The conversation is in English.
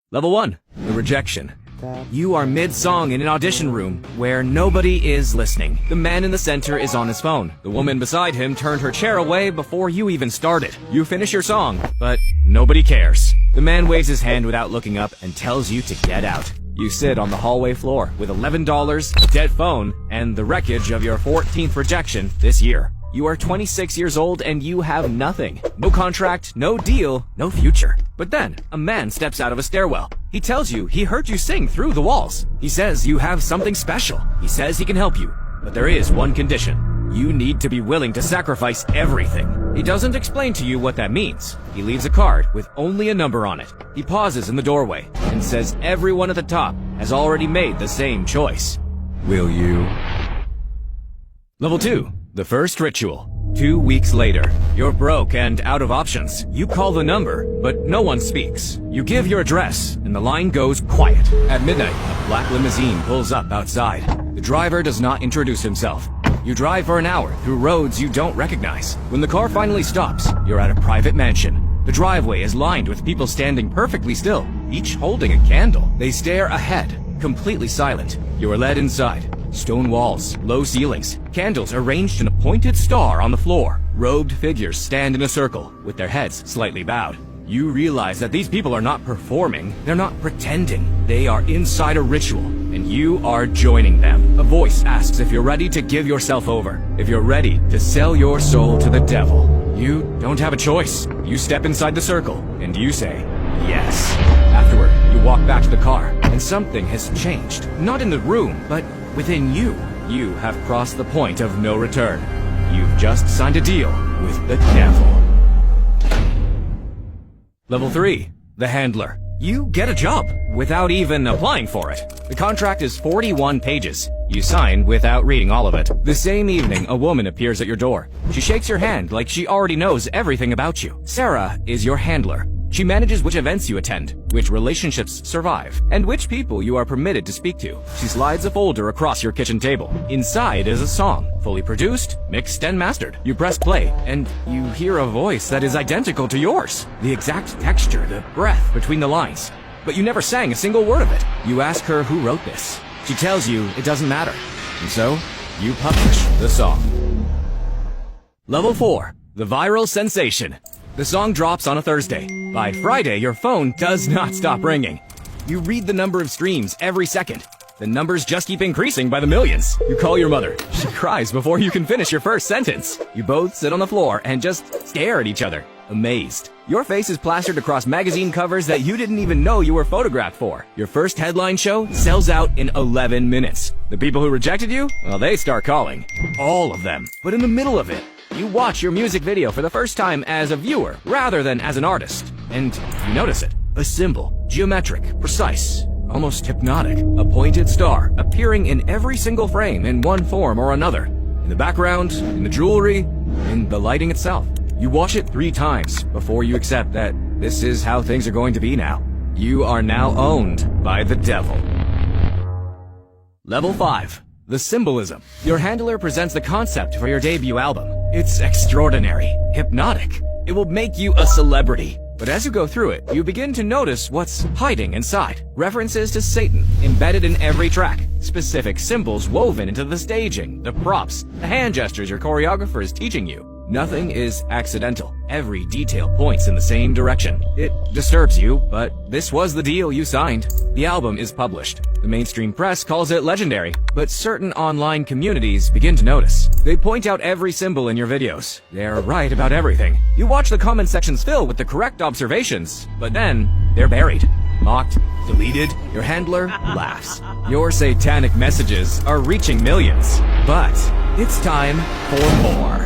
Level 1. The rejection. You are mid-song in an audition room where nobody is listening. The man in the center is on his phone. The woman beside him turned her chair away before you even started. You finish your song, but nobody cares. The man waves his hand without looking up and tells you to get out. You sit on the hallway floor with $11, a dead phone, and the wreckage of your 14th rejection this year. You are 26 years old and you have nothing. No contract, no deal, no future. But then, a man steps out of a stairwell. He tells you he heard you sing through the walls. He says you have something special. He says he can help you. But there is one condition. You need to be willing to sacrifice everything. He doesn't explain to you what that means. He leaves a card with only a number on it. He pauses in the doorway and says everyone at the top has already made the same choice. Will you? Level 2. The first ritual. 2 weeks later, you're broke and out of options. You call the number, but no one speaks. You give your address, and the line goes quiet. At midnight, a black limousine pulls up outside. The driver does not introduce himself. You drive for an hour through roads you don't recognize. When the car finally stops, you're at a private mansion. The driveway is lined with people standing perfectly still, each holding a candle. They stare ahead, completely silent. You are led inside. Stone walls, low ceilings, candles arranged in a pointed star on the floor. Robed figures stand in a circle, with their heads slightly bowed. You realize that these people are not performing, they're not pretending. They are inside a ritual, and you are joining them. A voice asks if you're ready to give yourself over, if you're ready to sell your soul to the devil. You don't have a choice. You step inside the circle, and you say, yes. Afterward, you walk back to the car, and something has changed. Not in the room, but within you. You have crossed the point of no return. You've just signed a deal with the devil. Level 3. The handler. You get a job without even applying for it. The contract is 41 pages. You sign without reading all of it. The same evening, a woman appears at your door. She shakes your hand like she already knows everything about you. Sarah is your handler. She manages which events you attend, which relationships survive, and which people you are permitted to speak to. She slides a folder across your kitchen table. Inside is a song, fully produced, mixed, and mastered. You press play, and you hear a voice that is identical to yours. The exact texture, the breath between the lines. But you never sang a single word of it. You ask her who wrote this. She tells you it doesn't matter. And so, you publish the song. Level 4. The viral sensation. The song drops on a Thursday. By Friday, your phone does not stop ringing. You read the number of streams every second. The numbers just keep increasing by the millions. You call your mother. She cries before you can finish your first sentence. You both sit on the floor and just stare at each other, amazed. Your face is plastered across magazine covers that you didn't even know you were photographed for. Your first headline show sells out in 11 minutes. The people who rejected you, well, they start calling. All of them. But in the middle of it, you watch your music video for the first time as a viewer rather than as an artist. And you notice it. A symbol, geometric, precise, almost hypnotic. A pointed star appearing in every single frame in one form or another. In the background, in the jewelry, in the lighting itself. You watch it 3 times before you accept that this is how things are going to be now. You are now owned by the devil. Level 5. The symbolism. Your handler presents the concept for your debut album. It's extraordinary, hypnotic. It will make you a celebrity. But as you go through it, you begin to notice what's hiding inside. References to Satan embedded in every track. Specific symbols woven into the staging, the props, the hand gestures your choreographer is teaching you. Nothing is accidental. Every detail points in the same direction. It disturbs you, but this was the deal you signed. The album is published. The mainstream press calls it legendary, but certain online communities begin to notice. They point out every symbol in your videos. They're right about everything. You watch the comment sections fill with the correct observations, but then they're buried, mocked, deleted. Your handler laughs. Your satanic messages are reaching millions, but it's time for more.